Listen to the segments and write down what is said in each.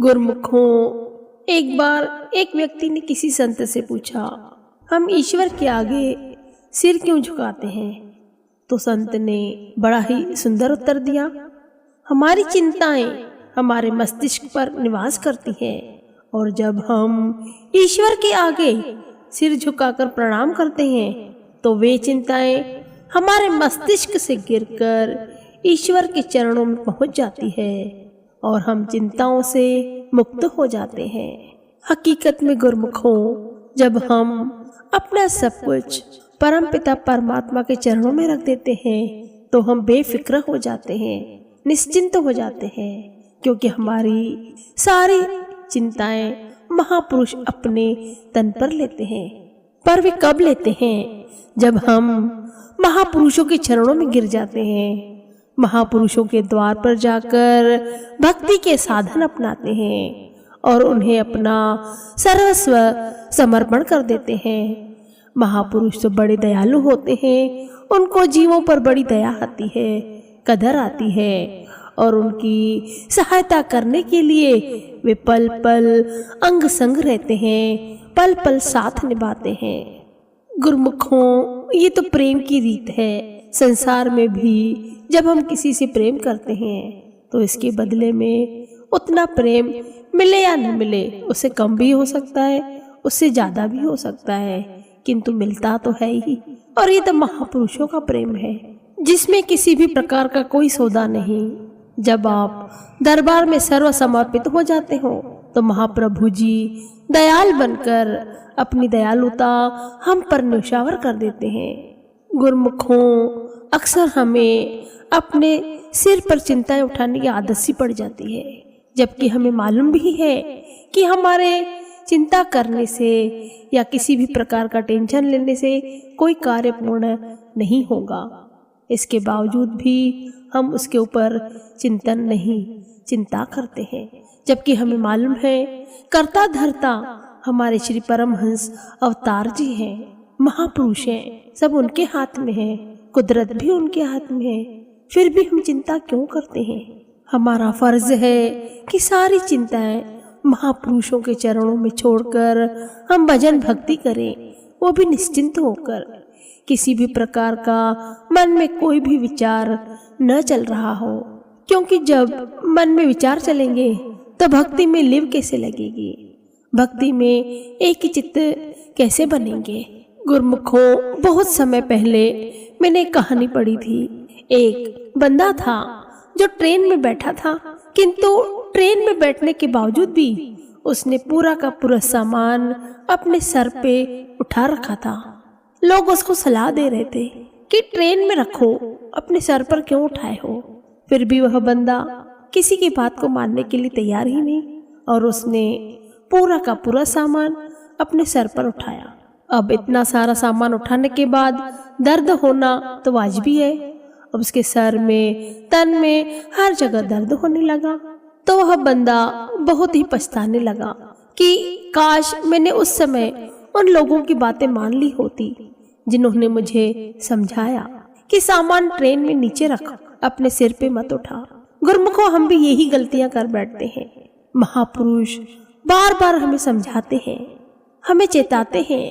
गुरुमुखों, एक बार एक व्यक्ति ने किसी संत से पूछा, हम ईश्वर के आगे सिर क्यों झुकाते हैं? तो संत ने बड़ा ही सुंदर उत्तर दिया, हमारी चिंताएं हमारे मस्तिष्क पर निवास करती हैं और जब हम ईश्वर के आगे सिर झुकाकर प्रणाम करते हैं तो वे चिंताएं हमारे मस्तिष्क से गिरकर ईश्वर के चरणों में पहुंच जाती है और हम चिंताओं से मुक्त हो जाते हैं। हकीकत में गुरुमुखों, जब हम अपना सब कुछ परमपिता परमात्मा के चरणों में रख देते हैं तो हम बेफिक्र हो जाते हैं, निश्चिंत हो जाते हैं, क्योंकि हमारी सारी चिंताएं महापुरुष अपने तन पर लेते हैं। पर वे कब लेते हैं? जब हम महापुरुषों के चरणों में गिर जाते हैं, महापुरुषों के द्वार पर जाकर भक्ति के साधन अपनाते हैं और उन्हें अपना सर्वस्व समर्पण कर देते हैं। महापुरुष तो बड़े दयालु होते हैं, उनको जीवों पर बड़ी दया आती है, कदर आती है और उनकी सहायता करने के लिए वे पल पल अंग संग रहते हैं, पल पल साथ निभाते हैं। गुरुमुखों, ये तो प्रेम की रीत है। संसार में भी जब हम किसी से प्रेम करते हैं तो इसके बदले में उतना प्रेम मिले या न मिले, उससे कम भी हो सकता है, उससे ज्यादा भी हो सकता है, किंतु मिलता तो है ही। और ये तो महापुरुषों का प्रेम है जिसमें किसी भी प्रकार का कोई सौदा नहीं। जब आप दरबार में सर्व समर्पित हो जाते हो तो महाप्रभु जी दयाल बनकर अपनी दयालुता हम पर न्यौछावर कर देते हैं। गुरुमुखों, अक्सर हमें अपने सिर पर चिंताएं उठाने की आदत सी पड़ जाती है, जबकि हमें मालूम भी है कि हमारे चिंता करने से या किसी भी प्रकार का टेंशन लेने से कोई कार्य पूर्ण नहीं होगा। इसके बावजूद भी हम उसके ऊपर चिंतन नहीं, चिंता करते हैं, जबकि हमें मालूम है कर्ता धर्ता हमारे श्री परमहंस अवतार जी हैं, महापुरुष हैं, सब उनके हाथ में है, कुदरत भी उनके हाथ में है। फिर भी हम चिंता क्यों करते हैं? हमारा फर्ज है कि सारी चिंताएं महापुरुषों के चरणों में छोड़कर हम भजन भक्ति करें, वो भी निश्चिंत होकर, किसी भी प्रकार का मन में कोई भी विचार न चल रहा हो, क्योंकि जब मन में विचार चलेंगे तो भक्ति में लिव कैसे लगेगी, भक्ति में एक ही चित्त कैसे बनेंगे। गुरुमुखों, बहुत समय पहले मैंने एक कहानी पढ़ी थी। एक बंदा था जो ट्रेन में बैठा था, किंतु ट्रेन में बैठने के बावजूद भी उसने पूरा का पूरा सामान अपने सर पे उठा रखा था। लोग उसको सलाह दे रहे थे कि ट्रेन में रखो, अपने सर पर क्यों उठाए हो? फिर भी वह बंदा किसी की बात को मानने के लिए तैयार ही नहीं और उसने पूरा का पूरा सामान अपने सर पर उठाया। अब इतना सारा सामान उठाने के बाद दर्द होना तो वाजिबी है। अब उसके सर में, तन में, हर जगह दर्द होने लगा। तो वह बंदा बहुत ही पछताने लगा कि काश मैंने उस समय उन लोगों की बातें मान ली होती जिन्होंने मुझे समझाया कि सामान ट्रेन में नीचे रख, अपने सिर पे मत उठा। गुरुमुखों, हम भी यही गलतियां कर बैठते हैं। महापुरुष बार बार हमें समझाते हैं, हमें चेताते हैं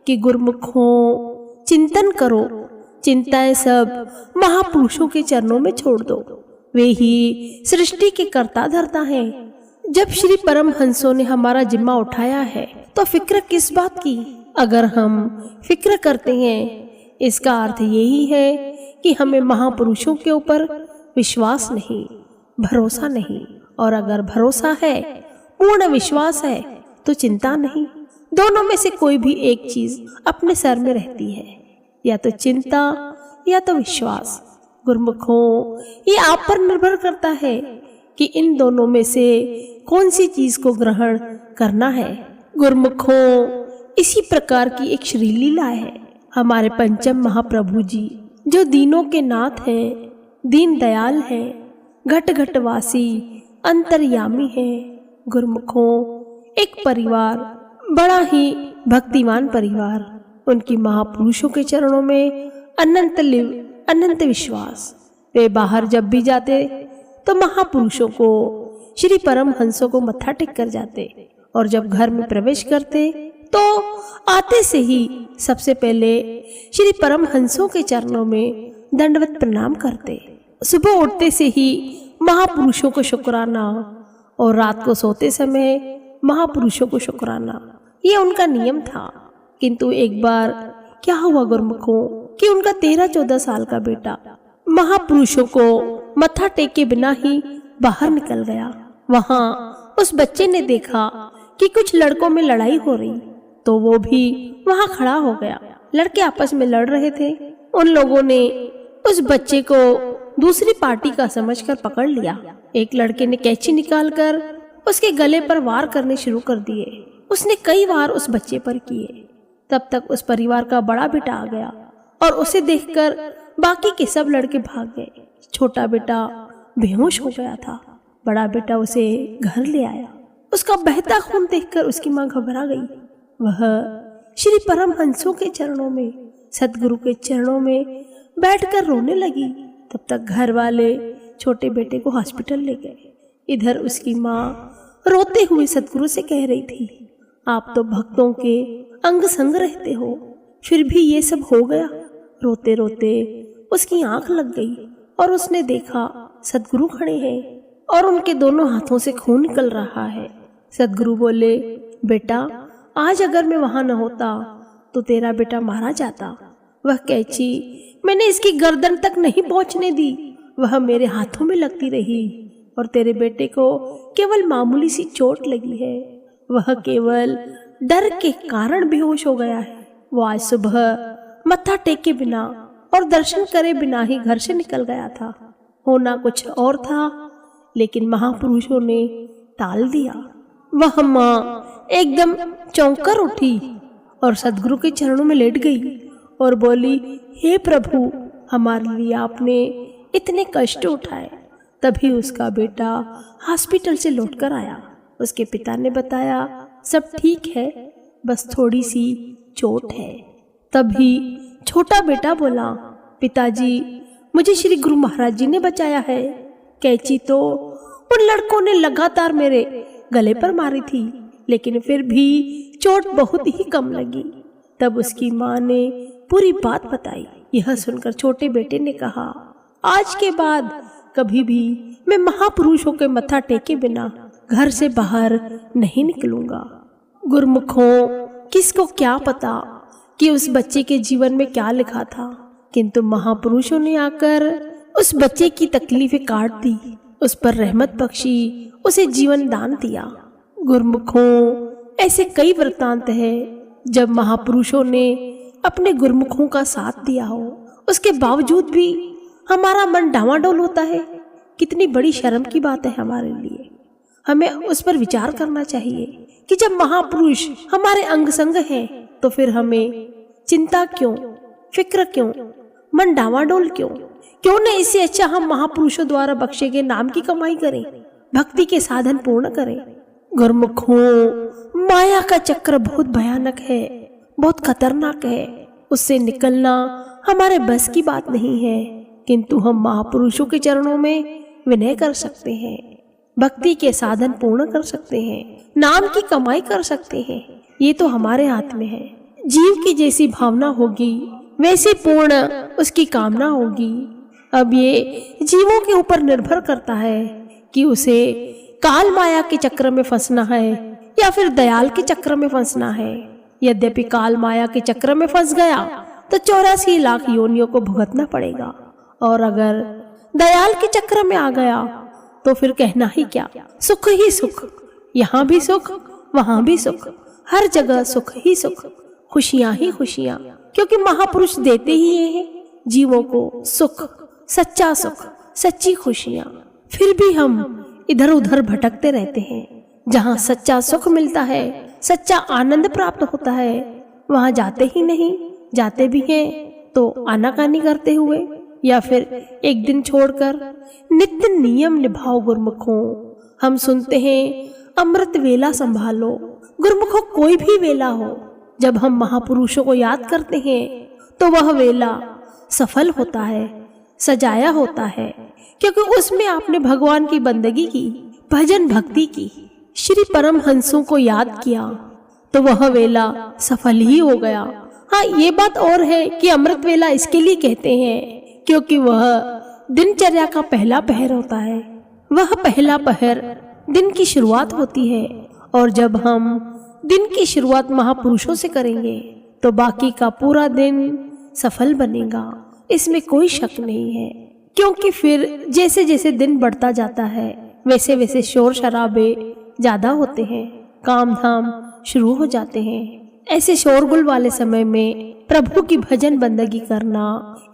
कि गुरुमुखों चिंतन करो, चिंताएं सब महापुरुषों के चरणों में छोड़ दो, वे ही सृष्टि के कर्ता धर्ता हैं। जब श्री परमहंसों ने हमारा जिम्मा उठाया है तो फिक्र किस बात की? अगर हम फिक्र करते हैं इसका अर्थ यही है कि हमें महापुरुषों के ऊपर विश्वास नहीं, भरोसा नहीं, और अगर भरोसा है, पूर्ण विश्वास है तो चिंता नहीं। दोनों में से कोई भी एक चीज अपने सर में रहती है, या तो चिंता या तो विश्वास। गुरुमुखों, ये आप पर निर्भर करता है कि इन दोनों में से कौन सी चीज को ग्रहण करना है। गुरुमुखों, इसी प्रकार की एक श्रीलीला है। हमारे पंचम महाप्रभु जी जो दीनों के नाथ हैं, दीन दयाल हैं, घट घट वासी, अंतर्यामी हैं। गुरुमुखों, एक परिवार, बड़ा ही भक्तिमान परिवार, उनकी महापुरुषों के चरणों में अनंत लिव, अनंत विश्वास। वे बाहर जब भी जाते तो महापुरुषों को श्री परमहंसों को मत्था टेक कर जाते और जब घर में प्रवेश करते तो आते से ही सबसे पहले श्री परमहंसों के चरणों में दंडवत प्रणाम करते। सुबह उठते से ही महापुरुषों को शुक्राना और रात को सोते समय महापुरुषों को शुक्राना, ये उनका नियम था। किंतु एक बार क्या हुआ गुरुमुखों कि उनका 13-14 साल का बेटा महापुरुषों को मत्था टेक के बिना ही बाहर निकल गया। वहां उस बच्चे ने देखा कि कुछ लड़कों में लड़ाई हो रही, तो वो भी वहां खड़ा हो गया। लड़के आपस में लड़ रहे थे। उन लोगों ने उस बच्चे को दूसरी पार्टी का समझकर पकड़ लिया। एक लड़के ने कैंची निकालकर उसके गले पर वार करने शुरू कर दिए। उसने कई वार उस बच्चे पर किए। तब तक उस परिवार का बड़ा बेटा आ गया और उसे देखकर बाकी के सब लड़के भाग गए। छोटा बेटा बेहोश हो गया था। बड़ा बेटा उसे घर ले आया। उसका बहता खून देखकर उसकी मां घबरा गई। वह श्री परमहंसों के चरणों में, सतगुरु के चरणों में बैठकर रोने लगी। तब तक घर वाले छोटे बेटे को हॉस्पिटल ले गए। इधर उसकी माँ रोते हुए सतगुरु से कह रही थी, आप तो भक्तों के अंग संग रहते हो, फिर भी ये सब हो गया। रोते रोते उसकी आंख लग गई और उसने देखा सतगुरु खड़े हैं और उनके दोनों हाथों से खून निकल रहा है। सतगुरु बोले, बेटा आज अगर मैं वहां न होता तो तेरा बेटा मारा जाता। वह कैंची मैंने इसकी गर्दन तक नहीं पहुंचने दी, वह मेरे हाथों में लगती रही और तेरे बेटे को केवल मामूली सी चोट लगी है। वह केवल डर के कारण बेहोश हो गया है। वो आज सुबह मत्था टेके बिना और दर्शन करे बिना ही घर से निकल गया था। होना कुछ और था, लेकिन महापुरुषों ने टाल दिया। वह माँ एकदम चौंक कर उठी और सदगुरु के चरणों में लेट गई और बोली, हे प्रभु, हमारे लिए आपने इतने कष्ट उठाए। तभी उसका बेटा हॉस्पिटल से लौटकर आया। उसके पिता ने बताया, सब ठीक है, बस थोड़ी सी चोट है। तभी छोटा बेटा बोला, पिताजी, मुझे श्री गुरु महाराज जी ने बचाया है। कैंची तो उन लड़कों ने लगातार मेरे गले पर मारी थी, लेकिन फिर भी चोट बहुत ही कम लगी। तब उसकी माँ ने पूरी बात बताई। यह सुनकर छोटे बेटे ने कहा, आज के बाद कभी भी मैं महापुरुषों के मत्था टेके बिना घर से बाहर नहीं निकलूंगा। गुरुमुखों, किसको क्या पता कि उस बच्चे के जीवन में क्या लिखा था, किंतु महापुरुषों ने आकर उस बच्चे की तकलीफें काट दी, उस पर रहमत बख्शी, उसे जीवन दान दिया। गुरुमुखों, ऐसे कई वृत्तांत हैं जब महापुरुषों ने अपने गुरुमुखों का साथ दिया हो, उसके बावजूद भी हमारा मन डावाडोल होता है। कितनी बड़ी शर्म की बात है हमारे लिए। हमें उस पर विचार करना चाहिए कि जब महापुरुष हमारे अंग संग हैं तो फिर हमें चिंता क्यों, फिक्र क्यों, मन डावाडोल क्यों? क्यों न इससे अच्छा हम महापुरुषों द्वारा बख्शे गए नाम की कमाई करें, भक्ति के साधन पूर्ण करें। गुरुमुखों, माया का चक्र बहुत भयानक है, बहुत खतरनाक है। उससे निकलना हमारे बस की बात नहीं है, किंतु हम महापुरुषों के चरणों में विनय कर सकते हैं, भक्ति के साधन पूर्ण कर सकते हैं, नाम की कमाई कर सकते हैं। ये तो हमारे हाथ में है। जीव की जैसी भावना होगी वैसे पूर्ण उसकी कामना होगी। अब ये जीवों के ऊपर निर्भर करता है कि उसे काल माया के चक्र में फंसना है या फिर दयाल के चक्र में फंसना है। यद्यपि काल माया के चक्र में फंस गया तो 84 लाख योनियों को भुगतना पड़ेगा, और अगर दयाल के चक्र में आ गया तो फिर कहना ही क्या, सुख ही सुख, यहाँ भी सुख वहां भी सुख, हर जगह सुख ही सुख, खुशियां ही खुशियां, क्योंकि महापुरुष देते ही हैं जीवों को सुख, सच्चा सुख, सच्ची खुशियां। फिर भी हम इधर उधर भटकते रहते हैं। जहाँ सच्चा सुख मिलता है, सच्चा आनंद प्राप्त होता है, वहां जाते ही नहीं, जाते भी हैं तो आनाकानी करते हुए या फिर एक दिन छोड़कर। नित्य नियम निभाओ गुरुमुखों। हम सुनते हैं अमृत वेला संभालो। गुरुमुखों, कोई भी वेला हो, जब हम महापुरुषों को याद करते हैं तो वह वेला सफल होता है, सजाया होता है, क्योंकि उसमें आपने भगवान की बंदगी की, भजन भक्ति की, श्री परमहंसों को याद किया तो वह वेला सफल ही हो गया। हाँ, ये बात और है कि अमृत वेला इसके लिए कहते हैं क्योंकि वह दिनचर्या का पहला पहर होता है। वह पहला पहर दिन की शुरुआत होती है और जब हम दिन की शुरुआत महापुरुषों से करेंगे तो बाकी का पूरा दिन सफल बनेगा, इसमें कोई शक नहीं है। क्योंकि फिर जैसे जैसे दिन बढ़ता जाता है वैसे वैसे शोर शराबे ज्यादा होते हैं, काम धाम शुरू हो जाते हैं। ऐसे शोरगुल वाले समय में प्रभु की भजन बंदगी करना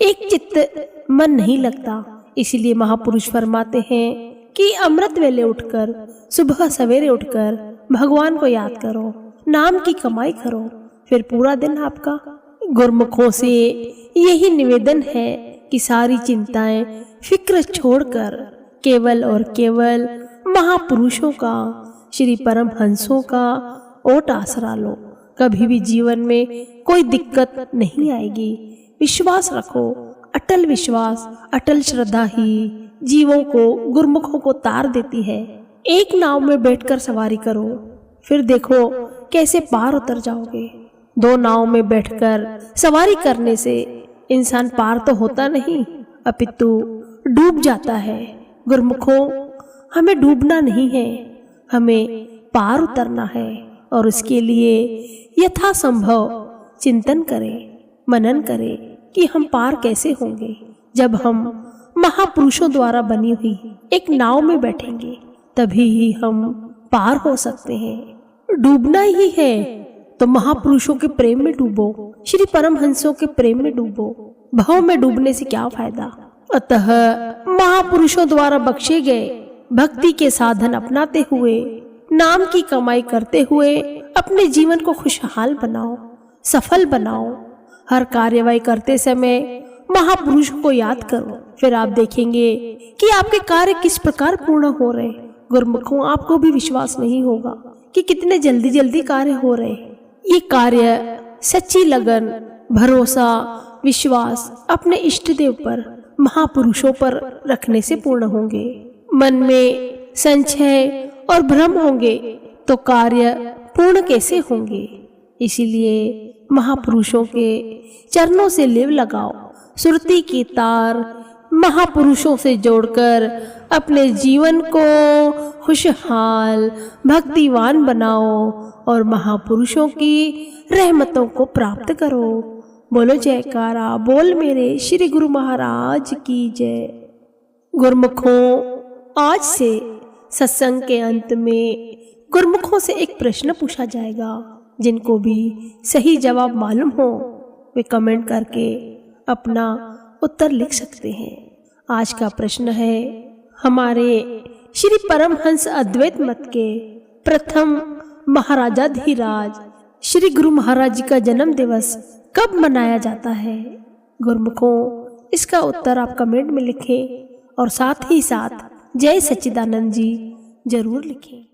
एक चित्त मन नहीं लगता। इसलिए महापुरुष फरमाते हैं कि अमृत वेले उठकर, सुबह सवेरे उठकर भगवान को याद करो, नाम की कमाई करो, फिर पूरा दिन आपका। गुरमुखों से यही निवेदन है कि सारी चिंताएं फिक्र छोड़कर केवल और केवल महापुरुषों का, श्री परमहंसों का ओट आसरा लो। कभी भी जीवन में कोई दिक्कत नहीं आएगी। विश्वास रखो, अटल विश्वास, अटल श्रद्धा ही जीवों को, गुरमुखों को तार देती है। एक नाव में बैठकर सवारी करो, फिर देखो कैसे पार उतर जाओगे। दो नाव में बैठकर सवारी करने से इंसान पार तो होता नहीं, अपितु डूब जाता है। गुरमुखों, हमें डूबना नहीं है, हमें पार उतरना है और उसके लिए यथासंभव चिंतन करें, मनन करें कि हम पार कैसे होंगे। जब हम महापुरुषों द्वारा बनी हुई एक नाव में बैठेंगे तभी ही हम पार हो सकते हैं। डूबना ही है तो महापुरुषों के प्रेम में डूबो, श्री परमहंसों के प्रेम में डूबो। भाव में डूबने से क्या फायदा। अतः महापुरुषों द्वारा बख्शे गए भक्ति के साधन अपनाते हुए, नाम की कमाई करते हुए अपने जीवन को खुशहाल बनाओ, सफल बनाओ। हर कार्यवाही करते समय महापुरुषों को याद करो, फिर आप देखेंगे कि आपके कार्य किस प्रकार पूर्ण हो रहे। गुरमुखों, आपको भी विश्वास नहीं होगा कि कितने जल्दी जल्दी कार्य हो रहे। ये कार्य सच्ची लगन, भरोसा, विश्वास अपने इष्ट देव पर, महापुरुषों पर रखने से पूर्ण होंगे। मन में संशय और भ्रम होंगे तो कार्य पूर्ण कैसे होंगे। इसीलिए महापुरुषों के चरणों से लिव लगाओ, सुरती की तार महापुरुषों से जोड़कर अपने जीवन को खुशहाल, भक्तिवान बनाओ और महापुरुषों की रहमतों को प्राप्त करो। बोलो जयकारा बोल मेरे श्री गुरु महाराज की जय। गुरमुखों, आज से सत्संग के अंत में गुरमुखों से एक प्रश्न पूछा जाएगा। जिनको भी सही जवाब मालूम हो वे कमेंट करके अपना उत्तर लिख सकते हैं। आज का प्रश्न है, हमारे श्री परमहंस अद्वैत मत के प्रथम महाराजाधिराज श्री गुरु महाराज जी का जन्म दिवस कब मनाया जाता है। गुरमुखों, इसका उत्तर आप कमेंट में लिखें और साथ ही साथ जय सच्चिदानंद जी जरूर लिखें।